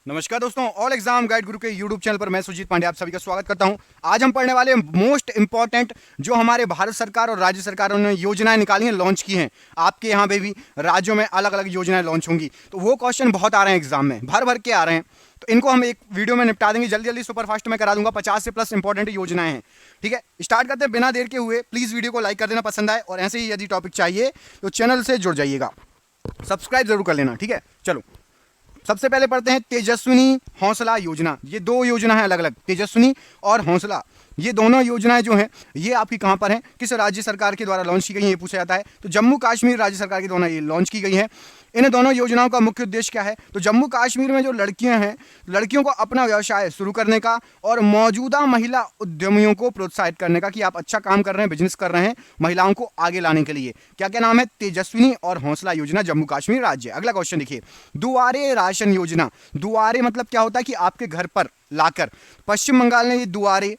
नमस्कार दोस्तों, all exam guide गुरु के यूट्यूब चैनल पर मैं सुजीत पांडे आप सभी का स्वागत करता हूं। आज हम पढ़ने वाले मोस्ट इंपॉर्टेंट जो हमारे भारत सरकार और राज्य सरकारों ने योजनाएं निकाली हैं, लॉन्च की हैं। आपके यहां पे भी राज्यों में अलग अलग योजनाएं लॉन्च होंगी, तो वो क्वेश्चन बहुत आ रहे हैं एग्जाम में, भर भर के आ रहे हैं। तो इनको हम एक वीडियो में निपटा देंगे, जल्दी जल्दी सुपरफास्ट में करा दूंगा। 50 से प्लस इंपॉर्टेंट योजनाएं हैं। ठीक है, स्टार्ट करते हैं बिना देर के हुए। प्लीज वीडियो को लाइक कर देना पसंद आए, और ऐसे ही यदि टॉपिक चाहिए तो चैनल से जुड़ जाइएगा, सब्सक्राइब जरूर कर लेना। ठीक है, चलो सबसे पहले पढ़ते हैं तेजस्विनी हौसला योजना। ये दो योजना है अलग अलग, तेजस्विनी और हौसला। ये दोनों योजनाएं जो हैं ये आपकी कहां पर हैं, किस राज्य सरकार के द्वारा लॉन्च की गई हैं, ये पूछा जाता है। तो जम्मू कश्मीर राज्य सरकार के द्वारा ये लॉन्च की गई है। इन दोनों योजनाओं का मुख्य उद्देश्य क्या है? तो जम्मू कश्मीर में जो लड़कियां हैं, लड़कियों को अपना व्यवसाय शुरू करने का और मौजूदा महिला उद्यमियों को प्रोत्साहित करने का, कि आप अच्छा काम कर रहे हैं, बिजनेस कर रहे हैं, महिलाओं को आगे लाने के लिए। क्या क्या नाम है? तेजस्विनी और हौसला योजना, जम्मू कश्मीर राज्य। अगला क्वेश्चन देखिए, दुआरे राशन योजना। दुआरे मतलब क्या होता है कि आपके घर पर लाकर। पश्चिम बंगाल ने ये दुआरे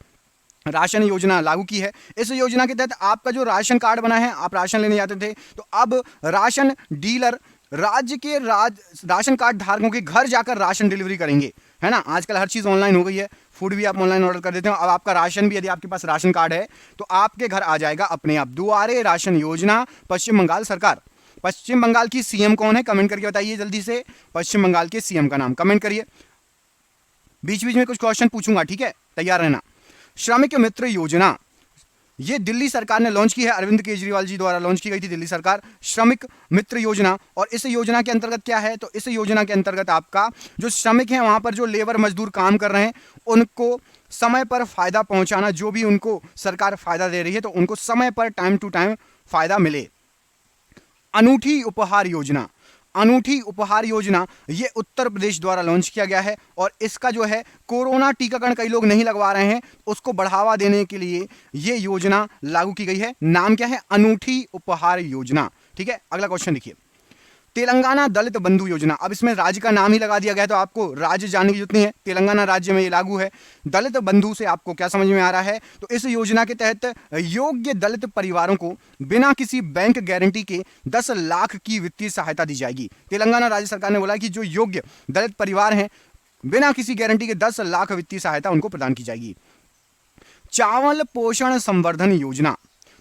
राशन योजना लागू की है। इस योजना के तहत आपका जो राशन कार्ड बना है, आप राशन लेने जाते थे, तो अब राशन डीलर राज्य के राशन कार्ड धारकों के घर जाकर राशन डिलीवरी करेंगे। है ना, आजकल हर चीज ऑनलाइन हो गई है, फूड भी आप ऑनलाइन ऑर्डर कर देते हो। अब आपका राशन भी, यदि आपके पास राशन कार्ड है तो आपके घर आ जाएगा अपने आप। दुआरे राशन योजना, पश्चिम बंगाल सरकार। पश्चिम बंगाल की सीएम कौन है? कमेंट करके बताइए जल्दी से, पश्चिम बंगाल के सीएम का नाम कमेंट करिए। बीच बीच में कुछ क्वेश्चन पूछूंगा, ठीक है, तैयार रहना। श्रमिक मित्र योजना, ये दिल्ली सरकार ने लॉन्च की है, अरविंद केजरीवाल जी द्वारा लॉन्च की गई थी दिल्ली सरकार, श्रमिक मित्र योजना। और इस योजना के अंतर्गत क्या है? तो इस योजना के अंतर्गत आपका जो श्रमिक हैं, वहां पर जो लेबर मजदूर काम कर रहे हैं, उनको समय पर फायदा पहुंचाना। जो भी उनको सरकार फायदा दे रही है तो उनको समय पर टाइम टू टाइम फायदा मिले। अनूठी उपहार योजना, अनूठी उपहार योजना ये उत्तर प्रदेश द्वारा लॉन्च किया गया है। और इसका जो है कोरोना टीकाकरण कई लोग नहीं लगवा रहे हैं, उसको बढ़ावा देने के लिए ये योजना लागू की गई है। नाम क्या है? अनूठी उपहार योजना। ठीक है, अगला क्वेश्चन देखिए, तेलंगाना दलित बंधु योजना। अब इसमें राज्य का नाम ही लगा दिया गया, तो आपको राज्य जानने की जरूरत नहीं है, तेलंगाना राज्य में ये लागू है। दलित बंधु से आपको क्या समझ में आ रहा है? तो इस योजना के तहत योग्य दलित परिवारों को बिना किसी बैंक गारंटी के 10 लाख की वित्तीय सहायता दी जाएगी। तेलंगाना राज्य सरकार ने बोला कि जो योग्य दलित परिवार हैं, बिना किसी गारंटी के 10 लाख वित्तीय सहायता उनको प्रदान की जाएगी। चावल पोषण संवर्धन योजना।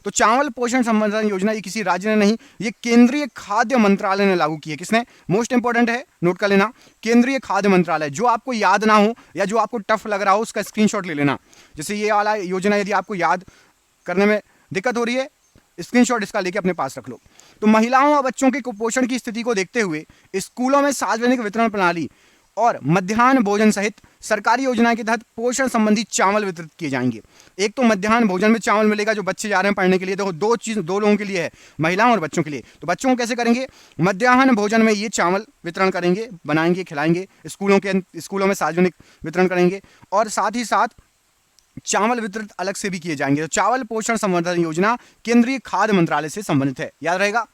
तो चावल पोषण संवर्धन योजना ये किसी राज्य ने नहीं, ये केंद्रीय खाद्य मंत्रालय ने लागू की है। किसने? मोस्ट इंपोर्टेंट है, नोट कर लेना, केंद्रीय खाद्य मंत्रालय। जो आपको याद ना हो या जो आपको टफ लग रहा हो उसका स्क्रीनशॉट ले लेना। जैसे ये वाला योजना यदि आपको याद करने में दिक्कत हो रही है, स्क्रीनशॉट इसका लेके अपने पास रख लो। तो महिलाओं और बच्चों के कुपोषण की स्थिति को देखते हुए स्कूलों में सार्वजनिक वितरण प्रणाली और मध्याह्न भोजन सहित सरकारी योजना के तहत पोषण संबंधी चावल वितरित किए जाएंगे। एक तो मध्याह्न भोजन में चावल मिलेगा जो बच्चे जा रहे हैं पढ़ने के लिए। देखो, दो लोगों के लिए है, महिलाओं और बच्चों के लिए। तो बच्चों को कैसे करेंगे? मध्याह्न भोजन में ये चावल वितरण करेंगे, बनाएंगे, खिलाएंगे, स्कूलों में सार्वजनिक वितरण करेंगे, और साथ ही साथ चावल वितरित अलग से भी किए जाएंगे। तो चावल पोषण संवर्धन योजना केंद्रीय खाद्य मंत्रालय से संबंधित है, याद रहेगा।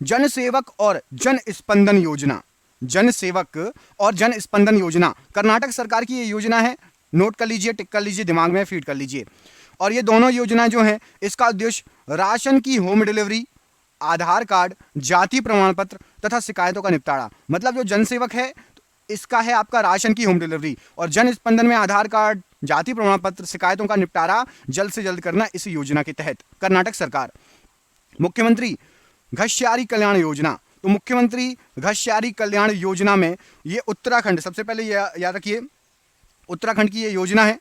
जन सेवक और जन स्पंदन योजना, जन सेवक और जन स्पंदन योजना कर्नाटक सरकार की ये योजना है। नोट कर लीजिए, टिक कर लीजिए, दिमाग में फीड कर लीजिए। और ये दोनों योजनाएं जो हैं, इसका उद्देश्य राशन की होम डिलीवरी, आधार कार्ड, जाति प्रमाण पत्र तथा शिकायतों का निपटारा। मतलब जो जनसेवक है इसका है आपका राशन की होम डिलीवरी, और जन स्पंदन में आधार कार्ड, जाति प्रमाण पत्र, शिकायतों का निपटारा जल्द से जल्द करना इस योजना के तहत कर्नाटक सरकार। मुख्यमंत्री घस्यारी कल्याण योजना। तो मुख्यमंत्री घस्यारी कल्याण योजना में ये उत्तराखंड, सबसे पहले याद रखिए, उत्तराखंड की ये योजना है।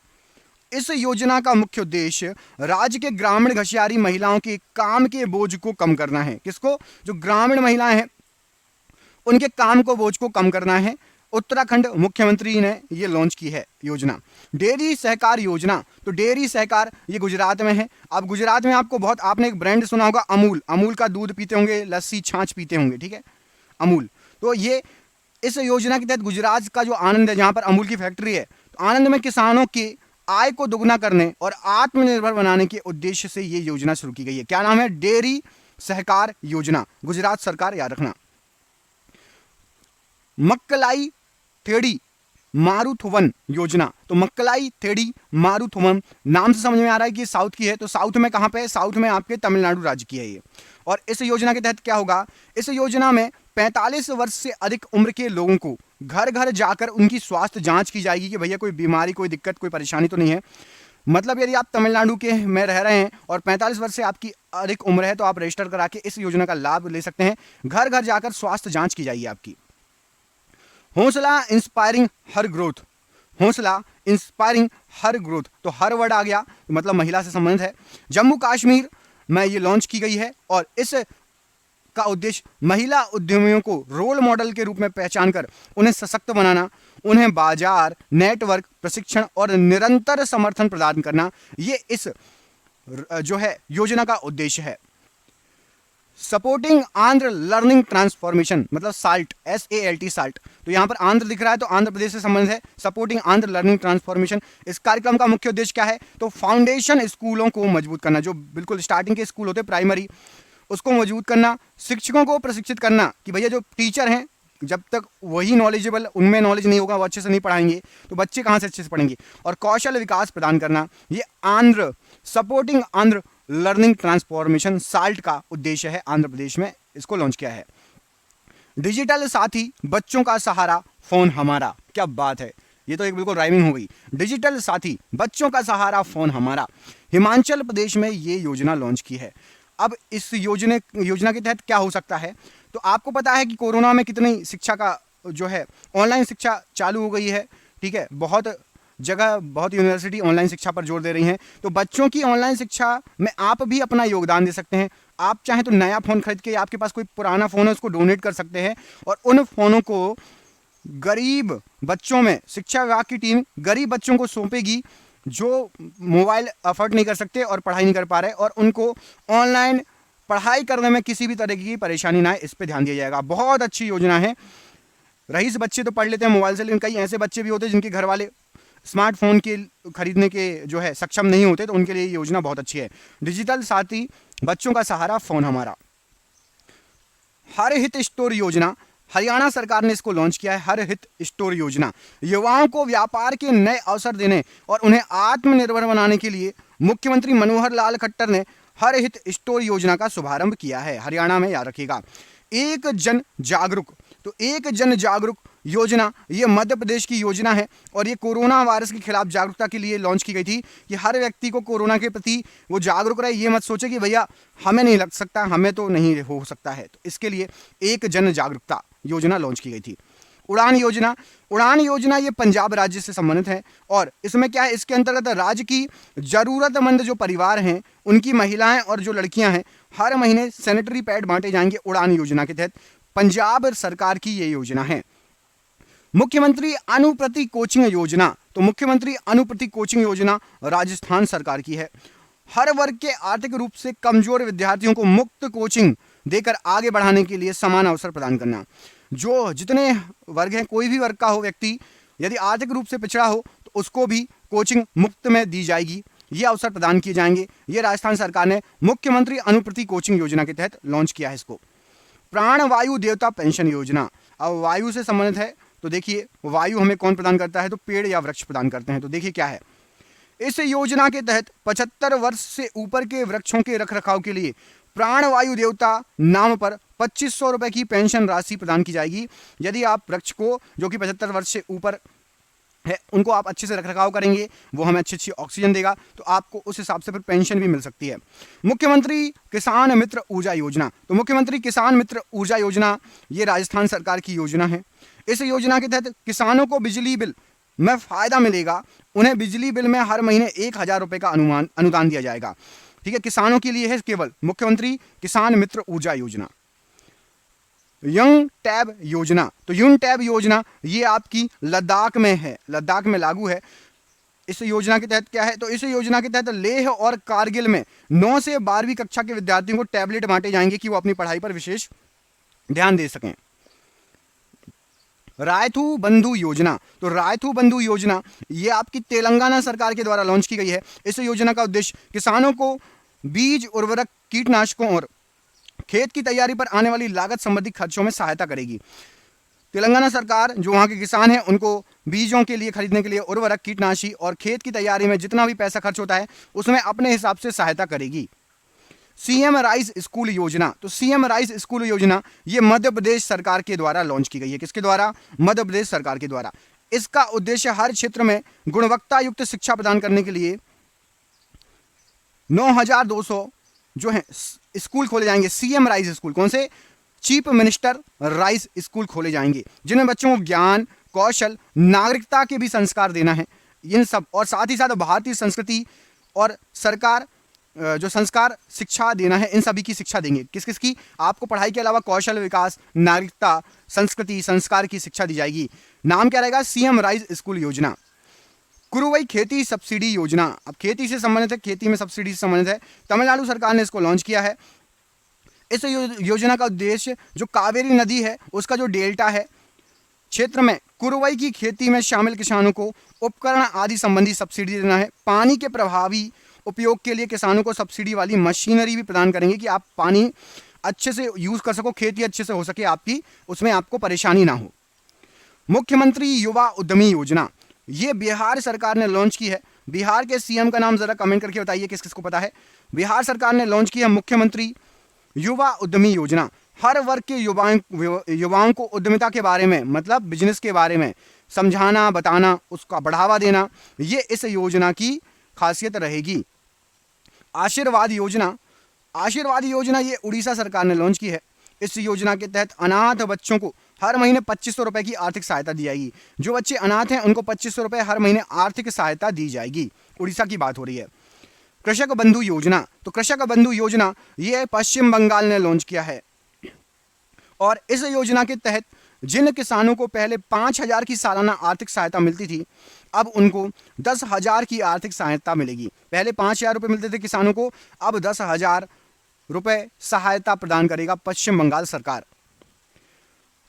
इस योजना का मुख्य उद्देश्य राज्य के ग्रामीण घस्यारी महिलाओं के काम के बोझ को कम करना है। किसको? जो ग्रामीण महिलाएं हैं उनके काम को बोझ को कम करना है। उत्तराखंड मुख्यमंत्री ने ये लॉन्च की है योजना। डेयरी सहकार योजना। तो डेयरी सहकार ये गुजरात में है। अब गुजरात में आपको बहुत, आपने एक ब्रांड सुना होगा अमूल, अमूल का दूध पीते होंगे, लस्सी छाछ पीते होंगे, ठीक है, अमूल। तो ये इस योजना के तहत गुजरात का जो आनंद है, जहां पर अमूल की फैक्ट्री है, तो आनंद में किसानों की आय को दोगुना करने और आत्मनिर्भर बनाने के उद्देश्य से ये योजना शुरू की गई है। क्या नाम है? डेयरी सहकार योजना, गुजरात सरकार, याद रखना। मक्कलाई थेड़ी मारुथुवन योजना। तो मक्कलाई थेड़ी मारुथुवन, नाम से समझ में आ रहा है कि साउथ की है। तो साउथ में कहां पे है? साउथ में आपके तमिलनाडु राज्य की है ये। और इस योजना के तहत क्या होगा? इस योजना में 45 वर्ष से अधिक उम्र के लोगों को घर घर जाकर उनकी स्वास्थ्य जांच की जाएगी कि भैया कोई बीमारी, कोई दिक्कत, कोई परेशानी तो नहीं है। मतलब यदि आप तमिलनाडु के में रह रहे हैं और 45 वर्ष से आपकी अधिक उम्र है तो आप रजिस्टर करा के इस योजना का लाभ ले सकते हैं। घर घर जाकर स्वास्थ्य जांच की जाएगी आपकी। हौसला इंस्पायरिंग हर ग्रोथ, हौसला इंस्पायरिंग हर ग्रोथ, तो हर वर्ड आ गया, तो मतलब महिला से संबंधित है। जम्मू कश्मीर में ये लॉन्च की गई है और इस का उद्देश्य महिला उद्यमियों को रोल मॉडल के रूप में पहचान कर उन्हें सशक्त बनाना, उन्हें बाजार, नेटवर्क, प्रशिक्षण और निरंतर समर्थन प्रदान करना, ये इस जो है योजना का उद्देश्य है। सपोर्टिंग आंध्र लर्निंग ट्रांसफॉर्मेशन, मतलब साल्ट, SALT, साल्ट, तो यहां पर आंध्र दिख रहा है तो आंध्र प्रदेश से संबंधित है। सपोर्टिंग आंध्र लर्निंग ट्रांसफॉर्मेशन, इस कार्यक्रम का मुख्य उद्देश्य क्या है? तो फाउंडेशन स्कूलों को मजबूत करना, जो बिल्कुल स्टार्टिंग के स्कूल होते प्राइमरी, उसको मजबूत करना, शिक्षकों को प्रशिक्षित करना कि भैया जो टीचर हैं जब तक वही नॉलेजेबल, उनमें नॉलेज नहीं होगा, वो अच्छे से नहीं पढ़ाएंगे तो बच्चे कहाँ से अच्छे से पढ़ेंगे, और कौशल विकास प्रदान करना, ये Andhra supporting Andhra learning transformation salt का उद्देश्य है। आंध्र प्रदेश में इसको लॉन्च किया है। डिजिटल साथी बच्चों का सहारा फोन हमारा, क्या बात है, ये तो एक बिल्कुल राइमिंग हो गई। डिजिटल साथी बच्चों का सहारा फोन हमारा, हिमाचल प्रदेश में ये योजना लॉन्च की है। अब इस योजना के तहत क्या हो सकता है? तो आपको पता है कि कोरोना में कितनी शिक्षा का जो है ऑनलाइन शिक्षा चालू हो गई है, ठीक है, बहुत जगह, बहुत यूनिवर्सिटी ऑनलाइन शिक्षा पर जोर दे रही हैं। तो बच्चों की ऑनलाइन शिक्षा में आप भी अपना योगदान दे सकते हैं। आप चाहें तो नया फ़ोन खरीद के, आपके पास कोई पुराना फ़ोन है उसको डोनेट कर सकते हैं और उन फ़ोनों को गरीब बच्चों में शिक्षा विभाग की टीम गरीब बच्चों को सौंपेगी जो मोबाइल अफोर्ड नहीं कर सकते और पढ़ाई नहीं कर पा रहे, और उनको ऑनलाइन पढ़ाई करने में किसी भी तरह की परेशानी ना है, इस पर ध्यान दिया जाएगा। बहुत अच्छी योजना है। रईस बच्चे तो पढ़ लेते हैं मोबाइल से, लेकिन कई ऐसे बच्चे भी होते हैं जिनके घर वाले स्मार्टफोन के खरीदने के जो है सक्षम नहीं होते, तो उनके लिए ये योजना बहुत अच्छी है। डिजिटल साथी बच्चों का सहारा फोन हमारा। हर हित स्टोर योजना, हरियाणा सरकार ने इसको लॉन्च किया है। हर हित स्टोर योजना युवाओं को व्यापार के नए अवसर देने और उन्हें आत्मनिर्भर बनाने के लिए मुख्यमंत्री मनोहर लाल खट्टर ने हर हित स्टोर योजना का शुभारंभ किया है। हरियाणा में, याद रखिएगा। एक जन जागरूक, तो एक जन जागरूक योजना ये मध्य प्रदेश की योजना है और ये कोरोना वायरस के खिलाफ जागरूकता के लिए लॉन्च की गई थी कि हर व्यक्ति को कोरोना के प्रति वो जागरूक रहे। ये मत सोचे कि भैया हमें नहीं लग सकता, हमें तो नहीं हो सकता है, तो इसके लिए एक जन जागरूकता योजना लॉन्च की गई थी। उड़ान योजना, उड़ान योजना ये पंजाब राज्य से संबंधित है और इसमें क्या है, इसके अंतर्गत राज्य की जरूरतमंद जो परिवार हैं उनकी महिलाएं और जो लड़कियां हैं हर महीने सैनिटरी पैड बांटे जाएंगे। उड़ान योजना के तहत पंजाब सरकार की ये योजना है। मुख्यमंत्री अनुप्रति कोचिंग योजना, तो मुख्यमंत्री अनुप्रति कोचिंग योजना राजस्थान सरकार की है। हर वर्ग के आर्थिक रूप से कमजोर विद्यार्थियों को मुफ्त कोचिंग देकर आगे बढ़ाने के लिए समान अवसर प्रदान करना। जो जितने वर्ग हैं, कोई भी वर्ग का हो व्यक्ति, यदि आर्थिक रूप से पिछड़ा हो तो उसको भी कोचिंग मुफ्त में दी जाएगी, ये अवसर प्रदान किए जाएंगे। ये राजस्थान सरकार ने मुख्यमंत्री अनुप्रति कोचिंग योजना के तहत लॉन्च किया है इसको। प्राण वायु देवता पेंशन योजना, अब वायु से संबंधित है, तो देखिए वायु हमें कौन प्रदान करता है, तो पेड़ या वृक्ष प्रदान करते हैं। तो देखिए क्या है, इस योजना के तहत 75 वर्ष से ऊपर के वृक्षों के रखरखाव के लिए प्राण वायु देवता नाम पर 2500 रुपए की पेंशन राशि प्रदान की जाएगी। यदि आप वृक्ष को जो कि 75 वर्ष से ऊपर है उनको आप अच्छे से रखरखाव करेंगे, वो हमें अच्छी अच्छी ऑक्सीजन देगा, तो आपको उस हिसाब से फिर पेंशन भी मिल सकती है। मुख्यमंत्री किसान मित्र ऊर्जा योजना, तो मुख्यमंत्री किसान मित्र ऊर्जा योजना ये राजस्थान सरकार की योजना है। इस योजना के तहत किसानों को बिजली बिल में फायदा मिलेगा। उन्हें बिजली बिल में हर महीने 1000 रुपए का अनुदान दिया जाएगा। ठीक है, किसानों के लिए है केवल मुख्यमंत्री किसान मित्र ऊर्जा योजना। यंग टैब योजना, तो यंग टैब योजना ये आपकी लद्दाख में है, लद्दाख में लागू है। इस योजना के तहत क्या है, तो इस योजना के तहत लेह और कारगिल में 9 से 12वीं कक्षा के विद्यार्थियों को टैबलेट बांटे जाएंगे कि वो अपनी पढ़ाई पर विशेष ध्यान दे सकें। रायथू बंधु योजना, तो रायथू बंधु योजना ये आपकी तेलंगाना सरकार के द्वारा लॉन्च की गई है। इस योजना का उद्देश्य किसानों को बीज, उर्वरक, कीटनाशकों और खेत की तैयारी पर आने वाली लागत संबंधी खर्चों में सहायता करेगी। तेलंगाना सरकार जो वहां के किसान हैं उनको बीजों के लिए खरीदने के लिए उर्वरक, कीटनाशी और खेत की तैयारी में जितना भी पैसा खर्च होता है उसमें अपने हिसाब से सहायता करेगी। सीएम राइस स्कूल योजना, तो सीएम राइस स्कूल योजना ये मध्य प्रदेश सरकार के द्वारा लॉन्च की गई है। किसके द्वारा? मध्य प्रदेश सरकार के द्वारा। इसका उद्देश्य हर क्षेत्र में गुणवत्ता युक्त शिक्षा प्रदान करने के लिए 9200 जो है स्कूल खोले जाएंगे। सीएम राइस स्कूल, कौन से? चीफ मिनिस्टर राइस स्कूल खोले जाएंगे, जिनमें बच्चों को ज्ञान, कौशल, नागरिकता के भी संस्कार देना है। इन सब और साथ ही साथ भारतीय संस्कृति और सरकार जो संस्कार शिक्षा देना है, इन सभी की शिक्षा देंगे। किस किस की? आपको पढ़ाई के अलावा कौशल विकास, नागरिकता, संस्कृति, संस्कार की शिक्षा दी जाएगी। नाम क्या रहेगा? सीएम राइस स्कूल योजना। कुरुवई खेती सब्सिडी योजना, अब खेती से संबंधित है, खेती में सब्सिडी से संबंधित है। तमिलनाडु सरकार ने इसको लॉन्च किया है। इस योजना का उद्देश्य जो कावेरी नदी है उसका जो डेल्टा है क्षेत्र में कुरुवई की खेती में शामिल किसानों को उपकरण आदि संबंधी सब्सिडी देना है। पानी के प्रभावी उपयोग के लिए किसानों को सब्सिडी वाली मशीनरी भी प्रदान करेंगे कि आप पानी अच्छे से यूज कर सको, खेती अच्छे से हो सके आपकी, उसमें आपको परेशानी ना हो। मुख्यमंत्री युवा उद्यमी योजना, ये बिहार सरकार ने लॉन्च की है। बिहार के सीएम का नाम जरा कमेंट करके बताइए किस किस को पता है। बिहार सरकार ने लॉन्च की है मुख्यमंत्री युवा उद्यमी योजना। हर वर्ग के युवाओं को उद्यमिता के बारे में, मतलब बिजनेस के बारे में समझाना, बताना, उसका बढ़ावा देना, ये इस योजना की खासियत रहेगी। आशीर्वाद योजना, आशीर्वाद योजना ये उड़ीसा सरकार ने लॉन्च की है। इस योजना के तहत अनाथ बच्चों को हर महीने 2500 रुपए की आर्थिक सहायता दी जाएगी। जो बच्चे अनाथ हैं उनको 2500 रुपए हर महीने आर्थिक सहायता दी जाएगी। उड़ीसा की बात हो रही है। कृषक बंधु योजना, तो कृषक बंधु योजना ये पश्चिम बंगाल ने लॉन्च किया है और इस योजना के तहत जिन किसानों को पहले 5000 की सालाना आर्थिक सहायता मिलती थी, अब उनको 10,000 की आर्थिक सहायता मिलेगी। पहले 5000 रुपए मिलते थे किसानों को, अब 10,000 रुपए सहायता प्रदान करेगा पश्चिम बंगाल सरकार।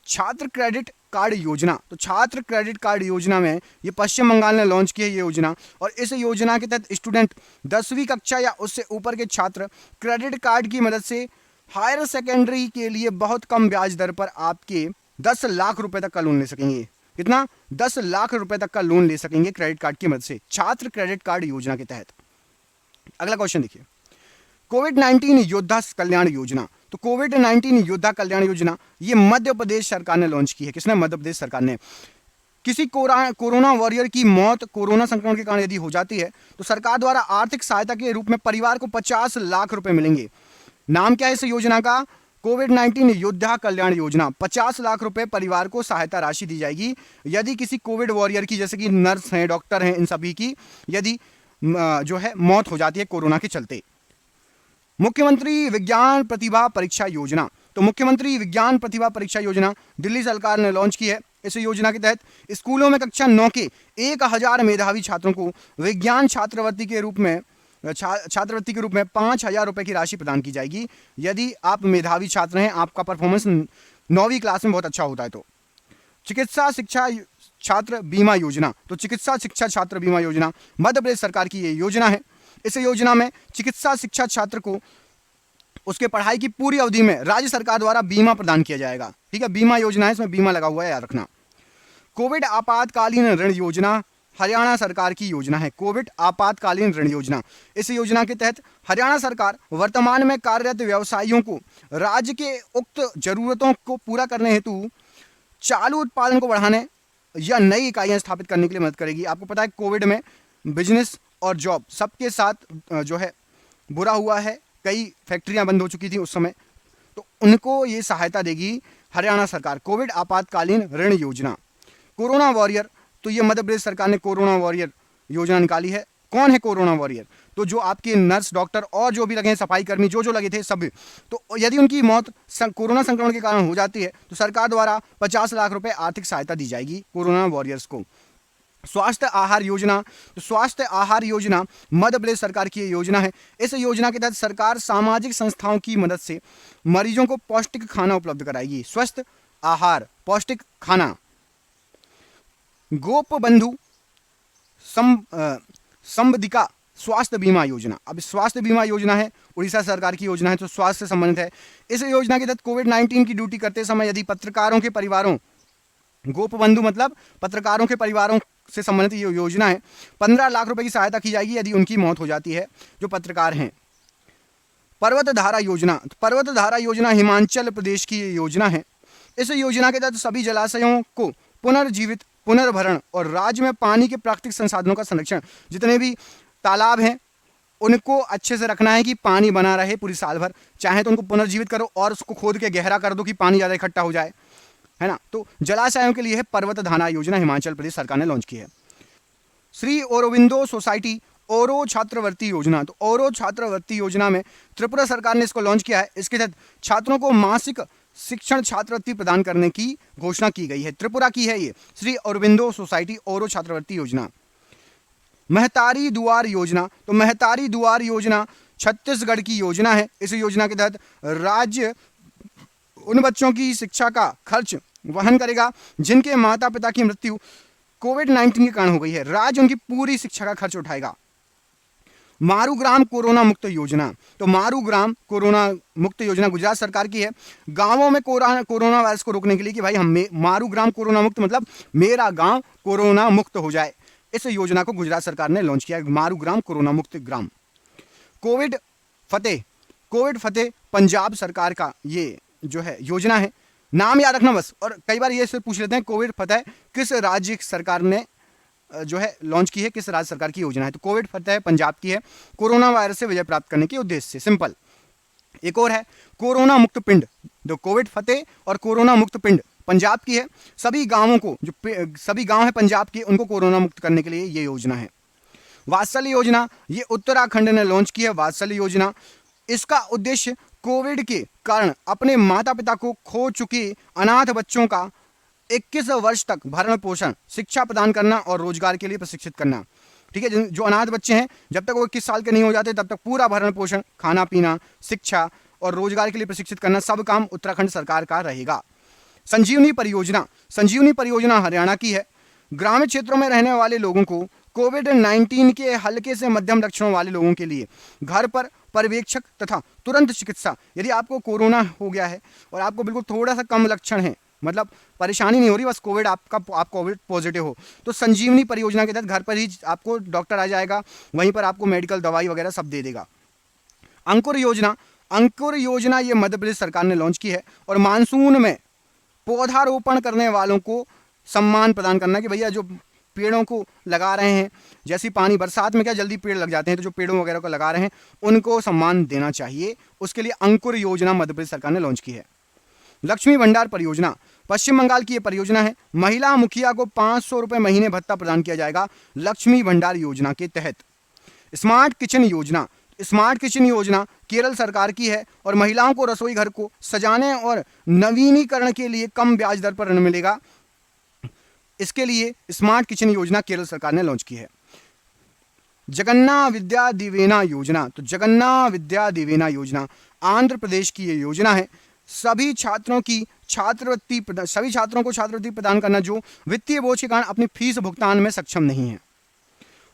छात्र क्रेडिट कार्ड योजना, तो छात्र क्रेडिट कार्ड योजना में ये पश्चिम बंगाल ने लॉन्च की है ये योजना, और इस योजना के तहत स्टूडेंट 10वीं कक्षा या उससे ऊपर के छात्र क्रेडिट कार्ड की मदद से हायर सेकेंडरी के लिए बहुत कम ब्याज दर पर आपके 10 लाख रुपए तक का लोन ले सकेंगे। कितना? 10 लाख रुपए तक का लोन ले सकेंगे क्रेडिट कार्ड की मदद से, छात्र क्रेडिट कार्ड योजना के तहत। अगला क्वेश्चन देखिए, कोविड-19 योद्धा कल्याण योजना, तो कोविड-19 योद्धा कल्याण योजना ये मध्य प्रदेश सरकार ने लॉन्च की है। किसने? मध्य प्रदेश सरकार ने। किसी कोरोना वॉरियर की मौत कोरोना संक्रमण के कारण यदि हो जाती है तो सरकार द्वारा आर्थिक सहायता के रूप में परिवार को 50 लाख रुपए मिलेंगे। नाम क्या है इस योजना का? कोविड-19 योद्धा कल्याण योजना। 50 लाख रुपए परिवार को सहायता राशि दी जाएगी यदि किसी कोविड वॉरियर की, जैसे कि नर्स हैं, डॉक्टर हैं, इन सभी की यदि जो है मौत हो जाती है कोरोना के चलते। मुख्यमंत्री विज्ञान प्रतिभा परीक्षा योजना, तो मुख्यमंत्री विज्ञान प्रतिभा परीक्षा योजना दिल्ली सरकार ने लॉन्च की है। इस योजना के तहत स्कूलों में कक्षा 9 के 1000 मेधावी छात्रों को विज्ञान छात्रवृत्ति के रूप में 5,000 रुपए की राशि प्रदान की जाएगी यदि आप मेधावी छात्र हैं, आपका परफॉर्मेंस 9वीं क्लास में बहुत अच्छा होता है तो। चिकित्सा शिक्षा छात्र बीमा योजना, तो चिकित्सा शिक्षा छात्र बीमा योजना मध्य प्रदेश सरकार की ये योजना है। इस योजना में चिकित्सा शिक्षा छात्र को उसके पढ़ाई की पूरी अवधि में राज्य सरकार द्वारा बीमा प्रदान किया जाएगा। ठीक है, बीमा योजना है, इसमें बीमा लगा हुआ है, याद रखना। कोविड आपातकालीन ऋण योजना हरियाणा सरकार की योजना है। कोविड आपातकालीन ऋण योजना, इस योजना के तहत हरियाणा सरकार वर्तमान में कार्यरत व्यवसायियों को राज्य के उक्त जरूरतों को पूरा करने हेतु चालू उत्पादन को बढ़ाने या नई इकाइयां स्थापित करने के लिए मदद करेगी। आपको पता है कोविड में बिजनेस और जॉब सबके साथ जो है बुरा हुआ है, कई फैक्ट्रियां बंद हो चुकी थी उस समय, तो उनको ये सहायता देगी हरियाणा सरकार। कोविड आपातकालीन ऋण योजना। कोरोना वॉरियर, तो ये मध्य प्रदेश सरकार ने कोरोना वॉरियर योजना निकाली है। कौन है कोरोना वॉरियर? तो जो आपके नर्स, डॉक्टर और जो भी लगे हैं, सफाई कर्मी जो लगे थे सभी, तो यदि उनकी मौत कोरोना संक्रमण के कारण हो जाती है तो सरकार द्वारा 50 लाख रुपए आर्थिक सहायता दी जाएगी कोरोना वॉरियर्स को। स्वास्थ्य आहार योजना, तो स्वास्थ्य आहार योजना मध्य प्रदेश सरकार की योजना है। इस योजना के तहत सरकार सामाजिक संस्थाओं की मदद से मरीजों को पौष्टिक खाना उपलब्ध कराएगी। स्वस्थ आहार, पौष्टिक खाना। गोप बंधु संबदिका स्वास्थ्य बीमा योजना, अब स्वास्थ्य बीमा योजना है, उड़ीसा सरकार की योजना है, तो स्वास्थ्य से संबंधित है। इस योजना के तहत कोविड-19 की ड्यूटी करते समय यदि पत्रकारों के परिवारों, गोप बंधु मतलब पत्रकारों के परिवारों से संबंधित ये योजना है, 15 लाख रुपए की सहायता की जाएगी यदि उनकी मौत हो जाती है जो पत्रकार हैं। पर्वत धारा योजना, तो पर्वत धारा योजना हिमाचल प्रदेश की ये योजना है। इस योजना के तहत सभी जलाशयों को पुनर्जीवित, पुनर्भरण और राज्य में पानी के प्राकृतिक संसाधनों का संरक्षण, जितने भी तालाब हैं उनको अच्छे से रखना है कि पानी बना रहे पूरी साल भर। चाहे तो उनको पुनर्जीवित करो और उसको खोद के गहरा कर दो कि पानी ज़्यादा इकट्ठा हो जाए, है ना। तो जलाशयों के लिए है पर्वत धारा योजना, हिमाचल प्रदेश सरकार ने लॉन्च की है। श्री औरोबिंदो सोसाइटी औरो छात्रवृत्ति योजना, तो औरो छात्रवृत्ति योजना में त्रिपुरा सरकार ने इसको लॉन्च किया है। इसके तहत छात्रों को मासिक शिक्षण छात्रवृत्ति प्रदान करने की घोषणा की गई है। त्रिपुरा की है ये श्री औरोबिंदो सोसाइटी औरो छात्रवृत्ति योजना। महतारी दुआर योजना, तो महतारी दुआर योजना छत्तीसगढ़ की योजना है। इस योजना के तहत राज्य उन बच्चों की शिक्षा का खर्च वहन करेगा जिनके माता पिता की मृत्यु कोविड-19 के कारण हो गई है। राज्य उनकी पूरी शिक्षा का खर्च उठाएगा। मारूग्राम कोरोना मुक्त योजना, तो मारूग्राम कोरोना मुक्त योजना गुजरात सरकार की है। गांवों में कोरोना वायरस को रोकने के लिए कि भाई हम मारूग्राम कोरोना मुक्त मतलब मेरा गांव कोरोना मुक्त हो जाए, इस योजना को गुजरात सरकार ने लॉन्च किया है, मारूग्राम कोरोना मुक्त ग्राम। कोविड फतेह पंजाब सरकार का ये जो है योजना है, नाम याद रखना बस। और कई बार ये सिर्फ पूछ लेते हैं कोविड फतेह किस राज्य सरकार ने जो है लॉन्च की है, किस राज्य सरकार की योजना है। तो कोविड फतेह पंजाब की है, कोरोना वायरस से विजय प्राप्त करने के उद्देश्य से, सिंपल। एक और है कोरोना मुक्त पिंड, तो कोविड फतेह और कोरोना मुक्त पिंड पंजाब की है। सभी गांवों को, जो सभी गांव है पंजाब के, उनको कोरोना मुक्त करने के लिए ये योजना है। वात्सल्य योजना ये उत्तराखंड ने लॉन्च की है। वात्सल्य योजना, इसका उद्देश्य कोविड के कारण अपने माता पिता को खो चुके अनाथ बच्चों का 21 वर्ष तक भरण पोषण, शिक्षा प्रदान करना और रोजगार के लिए प्रशिक्षित करना। ठीक है, जो अनाथ बच्चे हैं जब तक वो 21 साल के नहीं हो जाते तब तक पूरा भरण पोषण, खाना पीना, शिक्षा और रोजगार के लिए प्रशिक्षित करना, सब काम उत्तराखंड सरकार का रहेगा। संजीवनी परियोजना हरियाणा की है। ग्रामीण क्षेत्रों में रहने वाले लोगों को कोविड-19 के हल्के से मध्यम लक्षणों वाले लोगों के लिए घर पर पर्यवेक्षक तथा तुरंत चिकित्सा, यदि आपको कोरोना हो गया है और आपको बिल्कुल थोड़ा सा कम लक्षण है, मतलब परेशानी नहीं हो रही, बस कोविड आप कोविड पॉजिटिव हो, तो संजीवनी परियोजना के तहत घर पर ही आपको डॉक्टर आ जाएगा, वहीं पर आपको मेडिकल दवाई वगैरह सब दे देगा। अंकुर योजना ये मध्य प्रदेश सरकार ने लॉन्च की है और मानसून में पौधारोपण करने वालों को सम्मान प्रदान करना कि भैया जो पेड़ों को लगा रहे हैं, जैसे पानी बरसात में क्या जल्दी पेड़ लग जाते हैं, तो जो पेड़ों वगैरह को लगा रहे हैं उनको सम्मान देना चाहिए। उसके लिए अंकुर योजना मध्य प्रदेश सरकार ने लॉन्च की है। लक्ष्मी भंडार परियोजना पश्चिम बंगाल की यह परियोजना है। महिला मुखिया को 500 रुपये महीने भत्ता प्रदान किया जाएगा लक्ष्मी भंडार योजना के तहत। स्मार्ट किचन योजना केरल सरकार की है और महिलाओं को रसोई घर को सजाने और नवीनीकरण के लिए कम ब्याज दर पर ऋण मिलेगा। इसके लिए स्मार्ट किचन योजना केरल सरकार ने लॉन्च की है। जगन्ना विद्या दिवेना योजना, तो जगन्ना विद्या दिवेना योजना आंध्र प्रदेश की ये योजना है। सभी छात्रों को छात्रवृत्ति प्रदान करना जो वित्तीय बोझ के कारण अपनी फीस भुगतान में सक्षम नहीं है।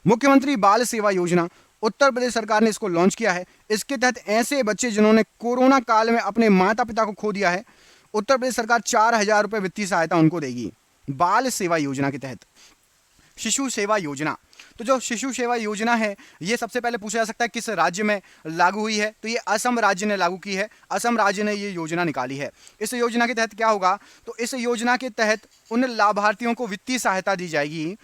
मुख्यमंत्री बाल सेवा योजना उत्तर प्रदेश सरकार ने इसको लॉन्च किया है। इसके तहत ऐसे बच्चे जिन्होंने कोरोना काल में अपने माता पिता को खो दिया है, उत्तर प्रदेश सरकार 4,000 रुपये वित्तीय सहायता उनको देगी बाल सेवा योजना के तहत। शिशु सेवा योजना, तो जो शिशु सेवा योजना है ये सबसे पहले पूछा जा सकता है किस राज्य में लागू हुई है, तो ये असम राज्य ने लागू की है। असम राज्य ने ये योजना निकाली है। इस योजना के तहत क्या होगा, तो इस योजना के तहत उन लाभार्थियों को वित्तीय सहायता दी जाएगी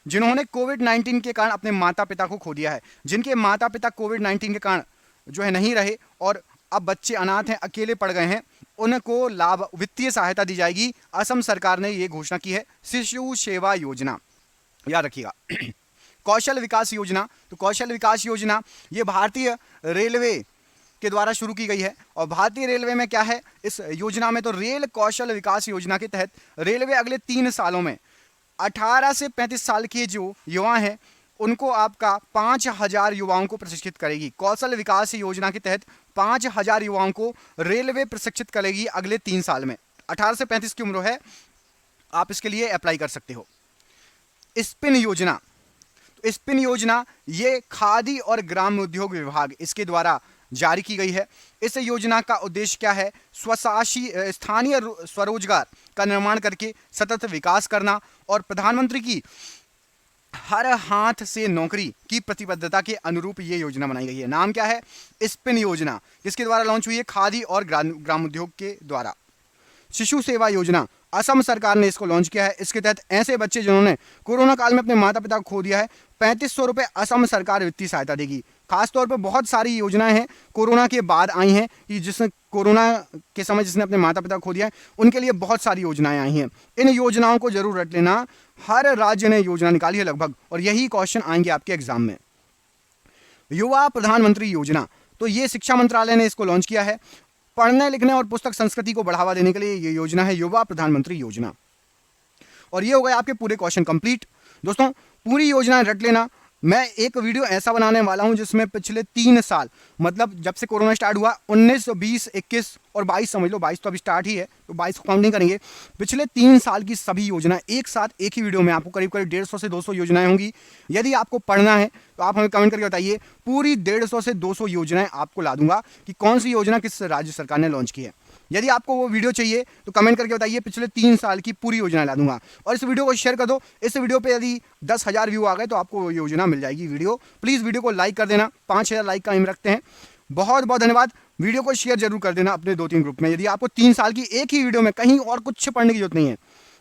जिन्होंने कोविड-19 के कारण अपने माता पिता को खो दिया है। जिनके माता पिता कोविड-19 के कारण जो है नहीं रहे और अब बच्चे अनाथ हैं, अकेले पड़ गए हैं, उनको वित्तीय सहायता दी जाएगी। असम सरकार ने ये घोषणा की है। शिशु सेवा योजना याद रखिएगा। कौशल विकास योजना, तो कौशल विकास योजना ये भारतीय रेलवे के द्वारा शुरू की गई है। और भारतीय रेलवे में क्या है इस योजना में, तो रेल कौशल विकास योजना के तहत रेलवे अगले 3 सालों में 18 से 35 साल के जो युवा हैं उनको आपका 5,000 युवाओं को प्रशिक्षित करेगी। कौशल विकास योजना के तहत 5,000 युवाओं को रेलवे प्रशिक्षित करेगी अगले 3 साल में। 18 से 35 की उम्र है, आप इसके लिए अप्लाई कर सकते हो। स्पिन योजना, तो स्पिन योजना ये खादी और ग्राम उद्योग विभाग इसके द्वारा जारी की गई है। इस योजना का उद्देश्य क्या है, स्थानीय स्वरोजगार का निर्माण करके सतत विकास करना और प्रधानमंत्री की हर हाथ से नौकरी की प्रतिबद्धता के अनुरूप ये योजना बनाई गई है। नाम क्या है? स्पिन योजना। किसके द्वारा लॉन्च हुई है? खादी और ग्रामोद्योग के द्वारा। शिशु सेवा योजना, असम सरकार ने इसको लॉन्च किया है। इसके तहत ऐसे बच्चे जिन्होंने कोरोना काल में अपने माता पिता को खो दिया है, 3500 रुपए असम सरकार वित्तीय सहायता देगी। खासतौर पर बहुत सारी योजनाएं हैं कोरोना के बाद आई हैं कि जिसने कोरोना के समय जिसने अपने माता पिता को खो दिया है उनके लिए बहुत सारी योजनाएं आई हैं। इन योजनाओं को जरूर रट लेना। हर राज्य ने योजना निकाली है लगभग, और यही क्वेश्चन आएंगे आपके एग्जाम में। युवा प्रधानमंत्री योजना, तो ये शिक्षा मंत्रालय ने इसको लॉन्च किया है। पढ़ने लिखने और पुस्तक संस्कृति को बढ़ावा देने के लिए ये योजना है युवा प्रधानमंत्री योजना। और ये हो गए आपके पूरे क्वेश्चन कंप्लीट। दोस्तों पूरी योजना रट लेना। मैं एक वीडियो ऐसा बनाने वाला हूं जिसमें पिछले 3 साल, मतलब जब से कोरोना स्टार्ट हुआ 19, 20, 21 और 22 समझ लो, 22 तो अभी स्टार्ट ही है तो 22 को काउंट नहीं करेंगे, पिछले 3 साल की सभी योजना एक साथ एक ही वीडियो में आपको करीब करीब 150 से 200 योजनाएं होंगी। यदि आपको पढ़ना है तो आप हमें कमेंट करके बताइए, पूरी 150 से 200 योजनाएं आपको ला दूंगा कि कौन सी योजना किस राज्य सरकार ने लॉन्च की है। यदि आपको वो वीडियो चाहिए तो कमेंट करके बताइए, पिछले 3 साल की पूरी योजना ला दूंगा। और इस वीडियो को शेयर कर दो। इस वीडियो पे यदि 10,000 व्यू आ गए तो आपको वो योजना मिल जाएगी वीडियो। प्लीज़ वीडियो को लाइक कर देना, 5,000 लाइक का एम रखते हैं। बहुत बहुत धन्यवाद। वीडियो को शेयर जरूर कर देना अपने 2-3 ग्रुप में। यदि आपको 3 साल की एक ही वीडियो में, कहीं और कुछ पढ़ने की जरूरत नहीं है,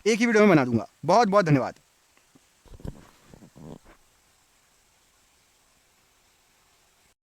एक ही वीडियो में बना दूंगा। बहुत बहुत धन्यवाद।